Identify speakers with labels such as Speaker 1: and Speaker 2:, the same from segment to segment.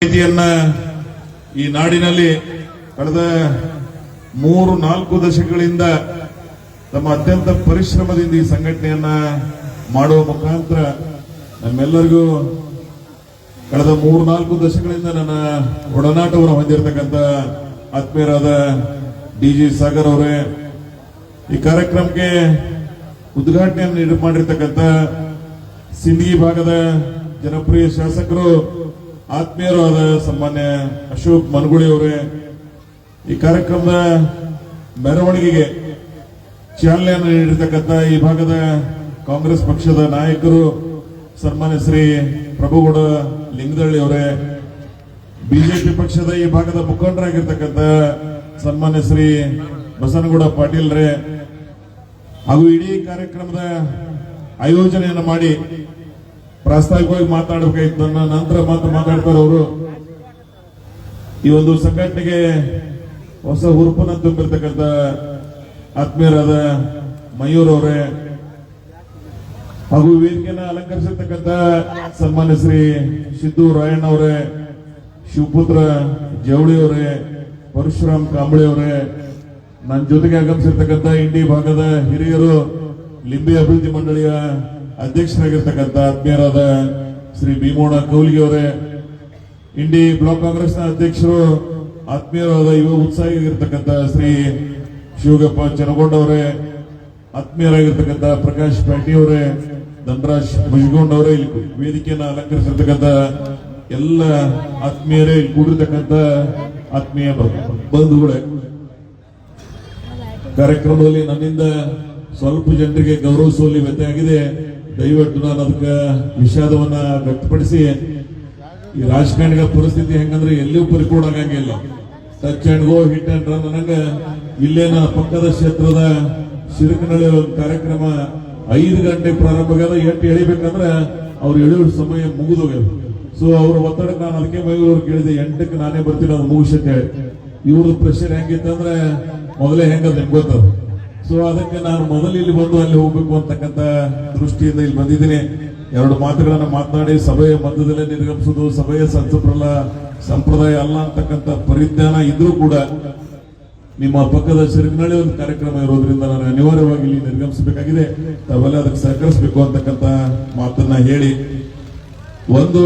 Speaker 1: ನೀತಿಯನ್ನ ಈ ನಾಡಿನಲ್ಲಿ ಕಳೆದ 3-4 ದಶಕಗಳಿಂದ ತಮ್ಮ ಅತ್ಯಂತ ಪರಿಶ್ರಮದಿಂದ ಈ ಸಂಘಟನೆಯನ್ನ ಮಾಡುವ ಮುಖಾಂತರ ನಮ್ಮೆಲ್ಲರಿಗೂ ಕಳೆದ 3-4 ದಶಕಗಳಿಂದ ನನ್ನ ಒಡನಾಟವನ್ನು ಹೊಂದಿರತಕ್ಕಂಥ ಆತ್ಮೀಯರಾದ ಡಿ.ಜಿ. ಸಾಗರ್ ಅವರೇ, ಈ ಕಾರ್ಯಕ್ರಮಕ್ಕೆ ಉದ್ಘಾಟನೆಯನ್ನು ಮಾಡಿರ್ತಕ್ಕಂಥ ಸಿಂದಗಿ ಭಾಗದ ಜನಪ್ರಿಯ ಶಾಸಕರು ಆತ್ಮೀಯರು ಆದ ಸನ್ಮಾನ್ಯ ಅಶೋಕ್ ಮನಗುಳಿ ಅವರೇ, ಈ ಕಾರ್ಯಕ್ರಮದ ಮೆರವಣಿಗೆಗೆ ಚಾಲನೆಯನ್ನು ನೀಡಿರ್ತಕ್ಕಂಥ ಈ ಭಾಗದ ಕಾಂಗ್ರೆಸ್ ಪಕ್ಷದ ನಾಯಕರು ಸನ್ಮಾನ್ಯ ಶ್ರೀ ಪ್ರಭುಗೌಡ ಲಿಂಗದಳ್ಳಿ ಅವರೇ, ಬಿಜೆಪಿ ಪಕ್ಷದ ಈ ಭಾಗದ ಮುಖಂಡರಾಗಿರ್ತಕ್ಕಂಥ ಸನ್ಮಾನ್ಯ ಶ್ರೀ ಬಸನಗೌಡ ಪಾಟೀಲ್ ರೇ ಹಾಗೂ ಇಡೀ ಕಾರ್ಯಕ್ರಮದ ಆಯೋಜನೆಯನ್ನು ಮಾಡಿ ಪ್ರಾಸ್ತಾವಿಕವಾಗಿ ಮಾತಾಡಬೇಕಾಗಿತ್ತು. ನನ್ನ ನಂತರ ಮಾತಾಡ್ತಾರೆ ಅವರು. ಈ ಒಂದು ಸಂಘಟನೆಗೆ ಹೊಸ ಹುರುಪನ್ನು ತುಂಬಿರ್ತಕ್ಕಂಥ ಆತ್ಮೀಯರಾದ ಮಯೂರ್ ಅವರೇ ಹಾಗೂ ವೇದಿಕೆಯನ್ನು ಅಲಂಕರಿಸಿರ್ತಕ್ಕಂಥ ಸನ್ಮಾನ್ಯ ಶ್ರೀ ಸಿದ್ದು ರಾಯಣ್ಣ ಅವರೇ, ಶಿವಪುತ್ರ ಜವಳಿ ಅವರೇ, ಪರಶುರಾಮ್ ಕಾಂಬಳಿ ಅವರೇ, ನನ್ನ ಜೊತೆಗೆ ಆಗಮಿಸಿರ್ತಕ್ಕಂಥ ಇಂಡಿ ಭಾಗದ ಹಿರಿಯರು, ಲಿಂಬೆ ಅಭಿವೃದ್ಧಿ ಮಂಡಳಿಯ ಅಧ್ಯಕ್ಷರಾಗಿರ್ತಕ್ಕಂಥ ಆತ್ಮೀಯರಾದ ಶ್ರೀ ಭೀಮೋಣ ಕೌಲಿಗೆ ಅವರೇ, ಇಂಡಿ ಬ್ಲಾಕ್ ಕಾಂಗ್ರೆಸ್ನ ಅಧ್ಯಕ್ಷರು ಆತ್ಮೀಯರಾದ ಯುವ ಉತ್ಸಾಹಿಯಾಗಿರ್ತಕ್ಕಂಥ ಶ್ರೀ ಶಿವಗಪ್ಪ ಚನಗೊಂಡ ಅವರೇ, ಆತ್ಮೀಯರಾಗಿರ್ತಕ್ಕಂಥ ಪ್ರಕಾಶ್ ಪಾಟಿ ಅವರೇ, ಧನರಾಜ್ ಮುಜಗೊಂಡ್ ಅವರೇ, ಇಲ್ಲಿ ವೇದಿಕೆಯನ್ನು ಅಲಂಕರಿಸಿರ್ತಕ್ಕಂಥ ಎಲ್ಲ ಆತ್ಮೀಯರೇ, ಇಲ್ಲಿ ಕೂಡಿರ್ತಕ್ಕಂಥ ಆತ್ಮೀಯ ಬಂಧುಗಳೇ, ಕಾರ್ಯಕ್ರಮದಲ್ಲಿ ನನ್ನಿಂದ ಸ್ವಲ್ಪ ಜನರಿಗೆ ಗೌರವಿಸುವಲ್ಲಿ ವ್ಯತ್ಯಯ ಆಗಿದೆ. ದಯವಿಟ್ಟು ನಾನು ಅದಕ್ಕೆ ವಿಷಾದವನ್ನ ವ್ಯಕ್ತಪಡಿಸಿ, ಈ ರಾಜಕಾರಣಿಗಳ ಪರಿಸ್ಥಿತಿ ಹೆಂಗಂದ್ರೆ ಎಲ್ಲಿಯೂ ಪರಿಪೂರ್ಣ ಆಗಂಗಿಲ್ಲ. Touch and go, hit and run ಅನ್ನಂಗ ಇಲ್ಲೇನ ಪಕ್ಕದ ಕ್ಷೇತ್ರದ ಶಿರಕನಹಳ್ಳಿ ಒಂದು ಕಾರ್ಯಕ್ರಮ 5 ಗಂಟೆ ಪ್ರಾರಂಭ ಆಗ್ಯದ. 8 ಎಳಿಬೇಕಂದ್ರೆ ಅವ್ರು ಎಳೆಯುವ ಸಮಯ ಮುಗಿದೋಗ್ಯದ. ಸೊ ಅವ್ರ ಒತ್ತಡಕ್ಕೆ ನಾನು ಅದಕ್ಕೆ ಮೈಗೂರು ಕೇಳಿದೆ, 8ಕ್ಕೆ ನಾನೇ ಬರ್ತೀನಿ ಅದು ಮುಗಿಸಂತ ಹೇಳಿ. ಇವ್ರದ್ದು ಪ್ರೆಷರ್ ಹೆಂಗಿತ್ತಂದ್ರೆ ಮೊದಲೇ ಹೆಂಗದ ಗೊತ್ತದ. ಸೊ ಅದಕ್ಕೆ ನಾನು ಮೊದಲು ಇಲ್ಲಿ ಬಂದು ಅಲ್ಲಿ ಹೋಗ್ಬೇಕು ಅಂತಕ್ಕಂಥ ದೃಷ್ಟಿಯಿಂದ ಇಲ್ಲಿ ಬಂದಿದ್ದೀನಿ. 2 ಮಾತುಗಳನ್ನ ಮಾತನಾಡಿ ಸಭೆಯ ಮಧ್ಯದಲ್ಲೇ ನಿರ್ಗಮಿಸುವುದು ಸಭೆಯ ಸಂಪ್ರದಾಯ ಅಲ್ಲ ಅಂತಕ್ಕಂಥ ಪರಿಜ್ಞಾನ ಇದ್ರೂ ಕೂಡ ನಿಮ್ಮ ಪಕ್ಕದ ಶಿರಕನಹಳ್ಳಿ ಒಂದು ಕಾರ್ಯಕ್ರಮ ಇರೋದ್ರಿಂದ ನಾನು ಅನಿವಾರ್ಯವಾಗಿ ಇಲ್ಲಿ ನಿರ್ಗಮಿಸಬೇಕಾಗಿದೆ. ತಾವೆಲ್ಲ ಅದಕ್ಕೆ ಸಹಕರಿಸಬೇಕು ಅಂತಕ್ಕಂಥ ಮಾತನ್ನ ಹೇಳಿ, ಒಂದು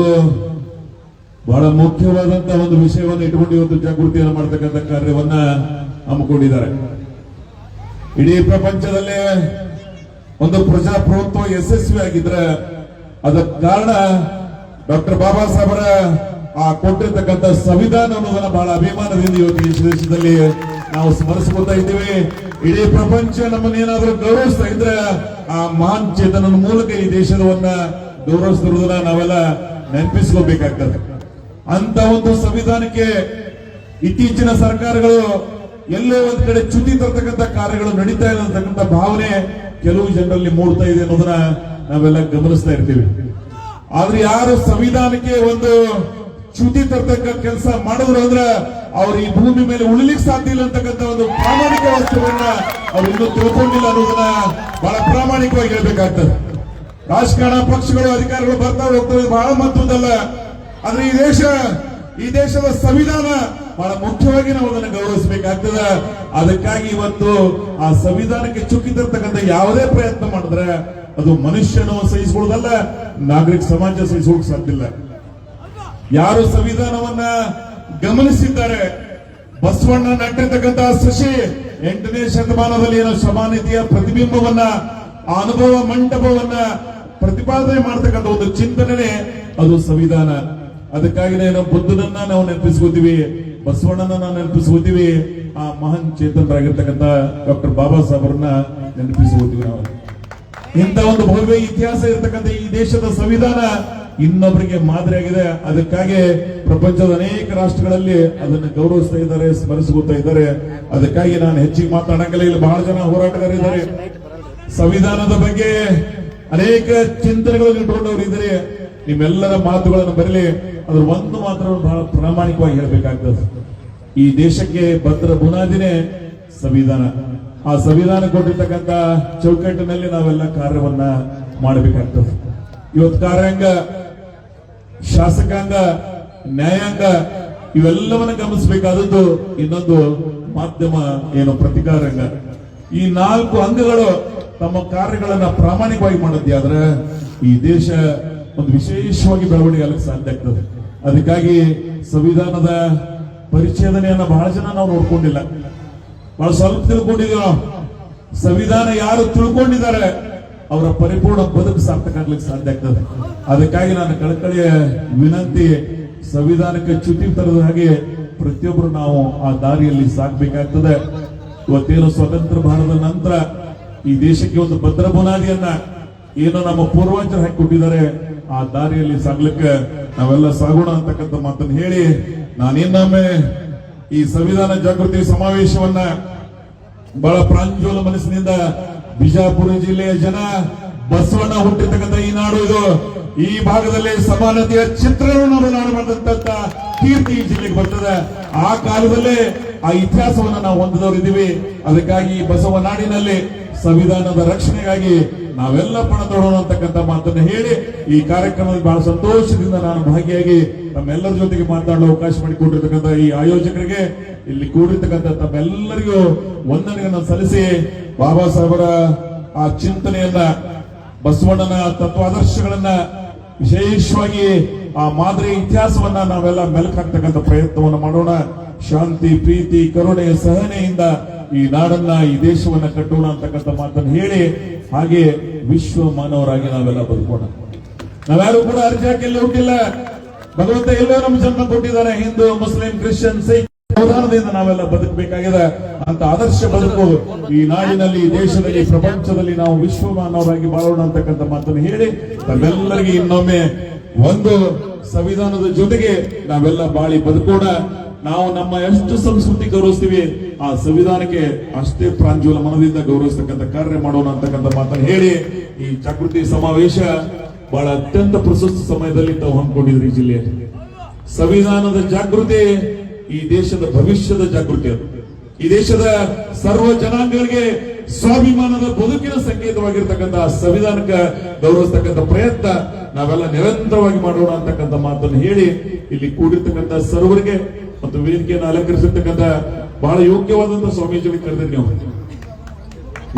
Speaker 1: ಬಹಳ ಮುಖ್ಯವಾದಂತಹ ಒಂದು ವಿಷಯವನ್ನು ಇಟ್ಟುಕೊಂಡು ಇವತ್ತು ಜಾಗೃತಿಯನ್ನು ಮಾಡತಕ್ಕಂಥ ಕಾರ್ಯವನ್ನ ಹಮ್ಮಿಕೊಂಡಿದ್ದಾರೆ. ಇಡೀ ಪ್ರಪಂಚದಲ್ಲೇ ಒಂದು ಪ್ರಜಾಪ್ರಭುತ್ವ ಯಶಸ್ವಿ ಆಗಿದ್ರೆ ಅದಕ್ಕೆ ಕಾರಣ ಡಾಕ್ಟರ್ ಬಾಬಾ ಸಾಹೇಬರ ಕೊಟ್ಟಿರ್ತಕ್ಕಂಥ ಸಂವಿಧಾನ ಅನ್ನೋದನ್ನ ಬಹಳ ಅಭಿಮಾನದಿಂದ ಇವತ್ತು ಈ ದೇಶದಲ್ಲಿ ನಾವು ಸ್ಮರಿಸ್ಕೊತಾ ಇದ್ದೀವಿ. ಇಡೀ ಪ್ರಪಂಚ ನಮ್ಮನ್ನೇನಾದ್ರೂ ಗೌರವಿಸ್ತಾ ಇದ್ರೆ ಆ ಮಹಾನ್ ಚೇತನನ ಮೂಲಕ ಈ ದೇಶವನ್ನ ಗೌರವಿಸ್ತಿರೋದನ್ನ ನಾವೆಲ್ಲ ನೆನಪಿಸ್ಕೋಬೇಕಾಗ್ತದೆ. ಅಂತ ಒಂದು ಸಂವಿಧಾನಕ್ಕೆ ಇತ್ತೀಚಿನ ಸರ್ಕಾರಗಳು ಎಲ್ಲೋ ಒಂದ್ ಕಡೆ ಚ್ಯುತಿ ತರ್ತಕ್ಕಂಥ ಕಾರ್ಯಗಳು ನಡೀತಾ ಇದೆ ಅಂತಕ್ಕಂಥ ಭಾವನೆ ಕೆಲವು ಜನರಲ್ಲಿ ಮೂಡ್ತಾ ಇದೆ ಅನ್ನೋದನ್ನ ನಾವೆಲ್ಲ ಗಮನಿಸ್ತಾ ಇರ್ತೀವಿ. ಆದ್ರೆ ಯಾರು ಸಂವಿಧಾನಕ್ಕೆ ಒಂದು ಚ್ಯುತಿ ತರ್ತಕ್ಕ ಕೆಲಸ ಮಾಡಿದ್ರು ಅಂದ್ರೆ ಅವ್ರು ಈ ಭೂಮಿ ಮೇಲೆ ಉಳಿಲಿಕ್ಕೆ ಸಾಧ್ಯ ಇಲ್ಲ ಅಂತಕ್ಕಂಥ ಒಂದು ಪ್ರಾಮಾಣಿಕ ವಸ್ತುವನ್ನ ಅವ್ರು ಇನ್ನೂ ತಿಳ್ಕೊಂಡಿಲ್ಲ ಅನ್ನೋದನ್ನ ಬಹಳ ಪ್ರಾಮಾಣಿಕವಾಗಿ ಹೇಳ್ಬೇಕಾಗ್ತದೆ. ರಾಜಕಾರಣ ಪಕ್ಷಗಳು ಅಧಿಕಾರಿಗಳು ಬರ್ತಾ ಹೋಗ್ತವೆ, ಬಹಳ ಮಹತ್ವದಲ್ಲ. ಆದ್ರೆ ಈ ದೇಶದ ಸಂವಿಧಾನ ಬಹಳ ಮುಖ್ಯವಾಗಿ ನಾವು ಅದನ್ನು ಗೌರವಿಸಬೇಕಾಗ್ತದೆ. ಅದಕ್ಕಾಗಿ ಇವತ್ತು ಆ ಸಂವಿಧಾನಕ್ಕೆ ಚುಕ್ಕಿ ತರ್ತಕ್ಕಂಥ ಯಾವುದೇ ಪ್ರಯತ್ನ ಮಾಡಿದ್ರೆ ಅದು ಮನುಷ್ಯನು ಸಹಿಸಿಕೊಳ್ಳೋದಲ್ಲ, ನಾಗರಿಕ ಸಮಾಜ ಸಹಿಸಿಕೊಳ್ಳಕ್ಕೆ ಸಾಧ್ಯ ಇಲ್ಲ. ಯಾರು ಸಂವಿಧಾನವನ್ನ ಗಮನಿಸಿದ್ದಾರೆ, ಬಸವಣ್ಣ ನಟ್ಟಿರ್ತಕ್ಕಂಥ ಸಸಿ 8ನೇ ಶತಮಾನದಲ್ಲಿ ಏನೋ ಸಮಾನತೆಯ ಪ್ರತಿಬಿಂಬವನ್ನ, ಆ ಅನುಭವ ಮಂಟಪವನ್ನ ಪ್ರತಿಪಾದನೆ ಮಾಡತಕ್ಕಂಥ ಒಂದು ಚಿಂತನೆ ಅದು ಸಂವಿಧಾನ. ಅದಕ್ಕಾಗಿನೇ ನಾವು ಬುದ್ಧನನ್ನ ನಾವು ನೆನಪಿಸ್ಕೋತೀವಿ, ಬಸವಣ್ಣನ ನಾವು ನೆನಪಿಸ್ಕೋತೀವಿ, ಆ ಮಹಾನ್ ಚೇತನರಾಗಿರ್ತಕ್ಕಂಥ ಡಾಕ್ಟರ್ ಬಾಬಾ ಸಾಹೇಬ್ರನ್ನ ನೆನಪಿಸ್ಕೋತೀವಿ. ನಾವು ಇಂಥ ಒಂದು ಭವ್ಯ ಇತಿಹಾಸ ಇರತಕ್ಕಂಥ ಈ ದೇಶದ ಸಂವಿಧಾನ ಇನ್ನೊಬ್ಬರಿಗೆ ಮಾದರಿಯಾಗಿದೆ. ಅದಕ್ಕಾಗಿ ಪ್ರಪಂಚದ ಅನೇಕ ರಾಷ್ಟ್ರಗಳಲ್ಲಿ ಅದನ್ನು ಗೌರವಿಸ್ತಾ ಇದ್ದಾರೆ, ಸ್ಮರಿಸ್ಕೊತಾ ಇದ್ದಾರೆ. ಅದಕ್ಕಾಗಿ ನಾನು ಹೆಚ್ಚಿಗೆ ಮಾತನಾಡಂಗಿಲ್ಲ. ಇಲ್ಲಿ ಬಹಳ ಜನ ಹೋರಾಟಗಾರಿದ್ದಾರೆ, ಸಂವಿಧಾನದ ಬಗ್ಗೆ ಅನೇಕ ಚಿಂತನೆಗಳನ್ನು ಇಟ್ಟುಕೊಂಡವರು ಇದ್ದಾರೆ. ನಿಮ್ಮೆಲ್ಲರ ಮಾತುಗಳನ್ನು ಬರಲಿ, ಅದ್ರ ಒಂದು ಮಾತ್ರ ಬಹಳ ಪ್ರಾಮಾಣಿಕವಾಗಿ ಹೇಳಬೇಕಾಗ್ತದೆ. ಈ ದೇಶಕ್ಕೆ ಭದ್ರ ಬುನಾದಿನೇ ಸಂವಿಧಾನ. ಆ ಸಂವಿಧಾನ ಕೊಟ್ಟಿರ್ತಕ್ಕಂಥ ಚೌಕಟ್ಟಿನಲ್ಲಿ ನಾವೆಲ್ಲ ಕಾರ್ಯವನ್ನ ಮಾಡಬೇಕಾಗ್ತದೆ. ಇವತ್ತು ಕಾರ್ಯಾಂಗ ಶಾಸಕಾಂಗ ನ್ಯಾಯಾಂಗ ಇವೆಲ್ಲವನ್ನ ಗಮನಿಸಬೇಕಾದದ್ದು ಇನ್ನೊಂದು ಮಾಧ್ಯಮ ಏನು ಪ್ರತಿಕಾರಂಗ. ಈ 4 ಅಂಗಗಳು ತಮ್ಮ ಕಾರ್ಯಗಳನ್ನ ಪ್ರಾಮಾಣಿಕವಾಗಿ ಮಾಡಿದ್ದೆ ಆದ್ರೆ ಈ ದೇಶ ಒಂದು ವಿಶೇಷವಾಗಿ ಬೆಳವಣಿಗೆ ಆಗಲಿಕ್ಕೆ ಸಾಧ್ಯ ಆಗ್ತದೆ. ಅದಕ್ಕಾಗಿ ಸಂವಿಧಾನದ ಪರಿಚ್ಛೇದನೆಯನ್ನ ಬಹಳ ಜನ ನಾವು ನೋಡ್ಕೊಂಡಿಲ್ಲ, ಬಹಳ ಸ್ವಲ್ಪ ತಿಳ್ಕೊಂಡಿದ್ದೀವಿ ನಾವು. ಸಂವಿಧಾನ ಯಾರು ತಿಳ್ಕೊಂಡಿದ್ದಾರೆ ಅವರ ಪರಿಪೂರ್ಣ ಬದುಕು ಸಾರ್ಥಕ ಆಗ್ಲಿಕ್ಕೆ ಸಾಧ್ಯ ಆಗ್ತದೆ. ಅದಕ್ಕಾಗಿ ನಾನು ಕಳಕಳಿಯ ವಿನಂತಿ, ಸಂವಿಧಾನಕ್ಕೆ ಚ್ಯುತಿ ತರದ ಹಾಗೆ ಪ್ರತಿಯೊಬ್ಬರು ನಾವು ಆ ದಾರಿಯಲ್ಲಿ ಸಾಗಬೇಕಾಗ್ತದೆ. ಇವತ್ತೇನು ಸ್ವತಂತ್ರ ಭಾರತದ ನಂತರ ಈ ದೇಶಕ್ಕೆ ಒಂದು ಭದ್ರ ಬುನಾದಿಯನ್ನ ಏನು ನಮ್ಮ ಪೂರ್ವಜರು ಹಾಕಿಕೊಟ್ಟಿದ್ದಾರೆ ಆ ದಾರಿಯಲ್ಲಿ ಸಾಗ್ಲಿಕ್ಕೆ ನಾವೆಲ್ಲ ಸಾಗೋಣ ಅಂತಕ್ಕಂಥ ಮಾತನ್ನು ಹೇಳಿ ನಾನು ಇನ್ನೊಮ್ಮೆ ಈ ಸಂವಿಧಾನ ಜಾಗೃತಿ ಸಮಾವೇಶವನ್ನ ಬಹಳ ಪ್ರಾಂಜೋಲ ಮನಸ್ಸಿನಿಂದ ಬಿಜಾಪುರ ಜಿಲ್ಲೆಯ ಜನ, ಬಸವಣ್ಣ ಹುಟ್ಟಿರ್ತಕ್ಕಂಥ ಈ ನಾಡು ಇದು, ಈ ಭಾಗದಲ್ಲಿ ಸಮಾನತೆಯ ಚಿತ್ರಣವನ್ನು ನಾವು ಮಾಡಿದಂತ ಕೀರ್ತಿ ಈ ಜಿಲ್ಲೆಗೆ ಬರ್ತದೆ. ಆ ಕಾಲದಲ್ಲೇ ಆ ಇತಿಹಾಸವನ್ನ ನಾವು ಹೊಂದಿದವರಿದ್ದೀವಿ. ಅದಕ್ಕಾಗಿ ಬಸವ ನಾಡಿನಲ್ಲಿ ಸಂವಿಧಾನದ ರಕ್ಷಣೆಗಾಗಿ ನಾವೆಲ್ಲ ಪಣ ತೊಡೋಣ ಅಂತಕ್ಕಂಥ ಮಾತನ್ನು ಹೇಳಿ ಈ ಕಾರ್ಯಕ್ರಮದಲ್ಲಿ ಬಹಳ ಸಂತೋಷದಿಂದ ನಾನು ಭಾಗಿಯಾಗಿ ತಮ್ಮೆಲ್ಲರ ಜೊತೆಗೆ ಮಾತಾಡಲು ಅವಕಾಶ ಮಾಡಿಕೊಟ್ಟಿರ್ತಕ್ಕಂಥ ಈ ಆಯೋಜಕರಿಗೆ, ಇಲ್ಲಿ ಕೂಡಿರ್ತಕ್ಕಂಥ ತಮ್ಮೆಲ್ಲರಿಗೂ ವಂದನೆಯನ್ನು ಸಲ್ಲಿಸಿ, ಬಾಬಾ ಸಾಹೇಬರ ಆ ಚಿಂತನೆಯನ್ನ, ಬಸವಣ್ಣನ ತತ್ವಾದರ್ಶಗಳನ್ನ, ವಿಶೇಷವಾಗಿ ಆ ಮಾದರಿ ಇತಿಹಾಸವನ್ನ ನಾವೆಲ್ಲ ಮೆಲುಕು ಹಾಕ್ತಕ್ಕಂಥ ಪ್ರಯತ್ನವನ್ನು ಮಾಡೋಣ. ಶಾಂತಿ, ಪ್ರೀತಿ, ಕರುಣೆ, ಸಹನೆಯಿಂದ ಈ ನಾಡನ್ನ, ಈ ದೇಶವನ್ನ ಕಟ್ಟೋಣ ಅಂತಕ್ಕಂಥ ಮಾತನ್ನು ಹೇಳಿ, ಹಾಗೆ ವಿಶ್ವ ಮಾನವರಾಗಿ ನಾವೆಲ್ಲ ಬದುಕೋಣ. ನಾವ್ಯಾರು ಕೂಡ ಅರ್ಜಿ ಹಾಕಿ ಎಲ್ಲಿ ಹುಟ್ಟಿಲ್ಲ, ಭಗವಂತ ಎಲ್ಲೋ ನಮ್ಮ ಜನ್ಮ ಕೊಟ್ಟಿದ್ದಾರೆ. ಹಿಂದೂ, ಮುಸ್ಲಿಂ, ಕ್ರಿಶ್ಚಿಯನ್, ಸಿಖ್ ಅವಧಾನದಿಂದ ನಾವೆಲ್ಲ ಬದುಕಬೇಕಾಗಿದೆ ಅಂತ ಆದರ್ಶ ಬದುಕು ಈ ನಾಡಿನಲ್ಲಿ, ಈ ದೇಶದಲ್ಲಿ, ಪ್ರಪಂಚದಲ್ಲಿ ನಾವು ವಿಶ್ವ ಮಾನವರಾಗಿ ಬಾಳೋಣ ಅಂತಕ್ಕಂಥ ಮಾತನ್ನು ಹೇಳಿ ತಾವೆಲ್ಲರಿಗೆ ಇನ್ನೊಮ್ಮೆ ಒಂದು ಸಂವಿಧಾನದ ಜೊತೆಗೆ ನಾವೆಲ್ಲ ಬಾಳಿ ಬದುಕೋಣ. ನಾವು ನಮ್ಮ ಎಷ್ಟು ಸಂಸ್ಕೃತಿ ಗೌರವಿಸ್ತೀವಿ ಆ ಸಂವಿಧಾನಕ್ಕೆ ಅಷ್ಟೇ ಪ್ರಾಂಜೋಲ ಮನದಿಂದ ಗೌರವಿಸ್ತಕ್ಕಂಥ ಕಾರ್ಯ ಮಾಡೋಣ ಅಂತಕ್ಕಂಥ ಮಾತನ್ನು ಹೇಳಿ ಈ ಜಾಗೃತಿ ಸಮಾವೇಶ ಬಹಳ ಅತ್ಯಂತ ಪ್ರಶಸ್ತ ಸಮಯದಲ್ಲಿ ತಾವು ಹಮ್ಮಿಕೊಂಡಿದ್ರಿ. ಈ ಜಿಲ್ಲೆಯಲ್ಲಿ ಸಂವಿಧಾನದ ಜಾಗೃತಿ ಈ ದೇಶದ ಭವಿಷ್ಯದ ಜಾಗೃತಿ, ಅದು ಈ ದೇಶದ ಸರ್ವ ಜನಾಂಗಗಳಿಗೆ ಸ್ವಾಭಿಮಾನದ ಬದುಕಿನ ಸಂಕೇತವಾಗಿರ್ತಕ್ಕಂಥ ಸಂವಿಧಾನಕ್ಕೆ ಗೌರವಿಸ್ತಕ್ಕಂಥ ಪ್ರಯತ್ನ ನಾವೆಲ್ಲ ನಿರಂತರವಾಗಿ ಮಾಡೋಣ ಅಂತಕ್ಕಂಥ ಮಾತನ್ನು ಹೇಳಿ ಇಲ್ಲಿ ಕೂಡಿರ್ತಕ್ಕಂಥ ಸರ್ವರಿಗೆ ಮತ್ತು ವೇದಿಕೆಯನ್ನು ಅಲಂಕರಿಸಿರ್ತಕ್ಕಂಥ ಬಹಳ ಯೋಗ್ಯವಾದಂತಹ ಸ್ವಾಮೀಜಿಗಳಿಗೆ ಕರೆದಿರಿ. ನೀವು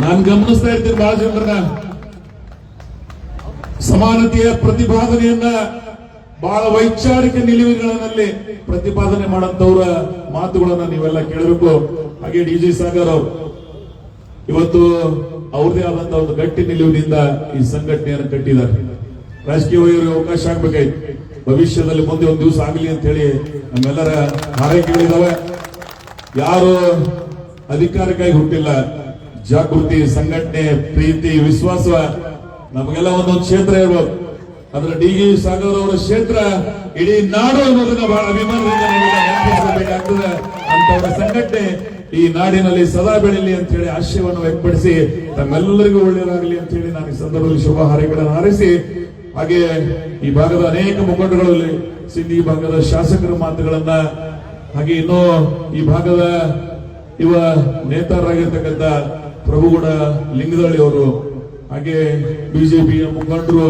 Speaker 1: ನಾನು ಗಮನಿಸ್ತಾ ಇರ್ತೀನಿ, ಬಹಳ ಜನರನ್ನ ಸಮಾನತೆಯ ಪ್ರತಿಪಾದನೆಯನ್ನ ಬಹಳ ವೈಚಾರಿಕ ನಿಲುವುಗಳಲ್ಲಿ ಪ್ರತಿಪಾದನೆ ಮಾಡಂತವರ ಮಾತುಗಳನ್ನ ನೀವೆಲ್ಲ ಕೇಳಬೇಕು. ಹಾಗೆ ಡಿ.ಜೆ. ಸಾಗರ್ ಅವರು ಇವತ್ತು ಅವ್ರದೇ ಆದಂತಹ ಒಂದು ಗಟ್ಟಿ ನಿಲುವಿನಿಂದ ಈ ಸಂಘಟನೆಯನ್ನು ಕಟ್ಟಿದ್ದಾರೆ. ರಾಜಕೀಯವಾಗಿ ಅವಕಾಶ ಆಗ್ಬೇಕಾಯ್ತು, ಭವಿಷ್ಯದಲ್ಲಿ ಮುಂದೆ ಒಂದು ದಿವಸ ಆಗಲಿ ಅಂತ ಹೇಳಿ ನಮ್ಮೆಲ್ಲರ ಹಾರೈಕೆಗಳಿದಾವೆ. ಯಾರು ಅಧಿಕಾರಕ್ಕಾಗಿ ಹುಟ್ಟಿಲ್ಲ, ಜಾಗೃತಿ, ಸಂಘಟನೆ, ಪ್ರೀತಿ, ವಿಶ್ವಾಸ ನಮಗೆಲ್ಲ ಒಂದೊಂದು ಕ್ಷೇತ್ರ ಇರ್ಬೋದು. ಅದರ ಡಿ.ಜೆ. ಸಾಗರ್ ಅವರ ಕ್ಷೇತ್ರ ಇಡೀ ನಾಡು ಅನ್ನೋದನ್ನ ಬಹಳ ಅಭಿಮಾನದಿಂದ ನೆನಪಿಸಬೇಕಾಗ್ತದೆ. ಅಂತವರ ಸಂಘಟನೆ ಈ ನಾಡಿನಲ್ಲಿ ಸದಾ ಬೆಳೀಲಿ ಅಂತ ಹೇಳಿ ಆಶಯವನ್ನು ವ್ಯಕ್ತಪಡಿಸಿ ತಮ್ಮೆಲ್ಲರಿಗೂ ಒಳ್ಳೆಯದಾಗಲಿ ಅಂತ ಹೇಳಿ ನಾನು ಈ ಸಂದರ್ಭದಲ್ಲಿ ಶುಭ ಹಾರೈಕೆಗಳನ್ನು ಹಾರೈಸಿ, ಹಾಗೆ ಈ ಭಾಗದ ಅನೇಕ ಮುಖಂಡಗಳಲ್ಲಿ ಸಿಂಧಿ ಭಾಗದ ಶಾಸಕರ ಮಾತುಗಳನ್ನ, ಹಾಗೆ ಇನ್ನೂ ಈ ಭಾಗದ ಯುವ ನೇತಾರರಾಗಿರ್ತಕ್ಕಂಥ ಪ್ರಭುಗೌಡ ಲಿಂಗದಳ್ಳಿ ಅವರು, ಹಾಗೆ ಬಿಜೆಪಿಯ ಮುಖಂಡರು,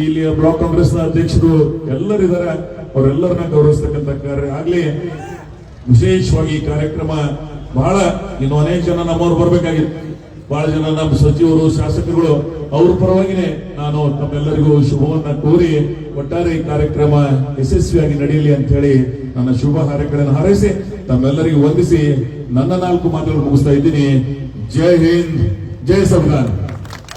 Speaker 1: ಇಲ್ಲಿಯ ಬ್ಲಾಕ್ ಕಾಂಗ್ರೆಸ್ನ ಅಧ್ಯಕ್ಷರು ಎಲ್ಲರಿದ್ದಾರೆ. ಅವರೆಲ್ಲರನ್ನ ಗೌರವಿಸ್ತಕ್ಕಂಥ ಕಾರ್ಯ ಆಗ್ಲಿ. ವಿಶೇಷವಾಗಿ ಈ ಕಾರ್ಯಕ್ರಮ ಬಹಳ ಇನ್ನು ಅನೇಕ ಜನ ನಮ್ಮವರು ಬರ್ಬೇಕಾಗಿತ್ತು, ಬಹಳ ಜನ ನಮ್ಮ ಸಚಿವರು, ಶಾಸಕರುಗಳು, ಅವ್ರ ಪರವಾಗಿನೇ ನಾನು ತಮ್ಮೆಲ್ಲರಿಗೂ ಶುಭವನ್ನ ಕೋರಿ ಒಟ್ಟಾರೆ ಈ ಕಾರ್ಯಕ್ರಮ ಯಶಸ್ವಿಯಾಗಿ ನಡೆಯಲಿ ಅಂತ ಹೇಳಿ ನನ್ನ ಶುಭ ಹಾರೈಕೆಗಳನ್ನು ಹಾರೈಸಿ ತಮ್ಮೆಲ್ಲರಿಗೂ ವಂದಿಸಿ ನನ್ನ 4 ಮಾತುಗಳು ಮುಗಿಸ್ತಾ ಇದ್ದೀನಿ. ಜೈ ಹಿಂದ್, ಜೈ ಸಂವಿಧಾನ.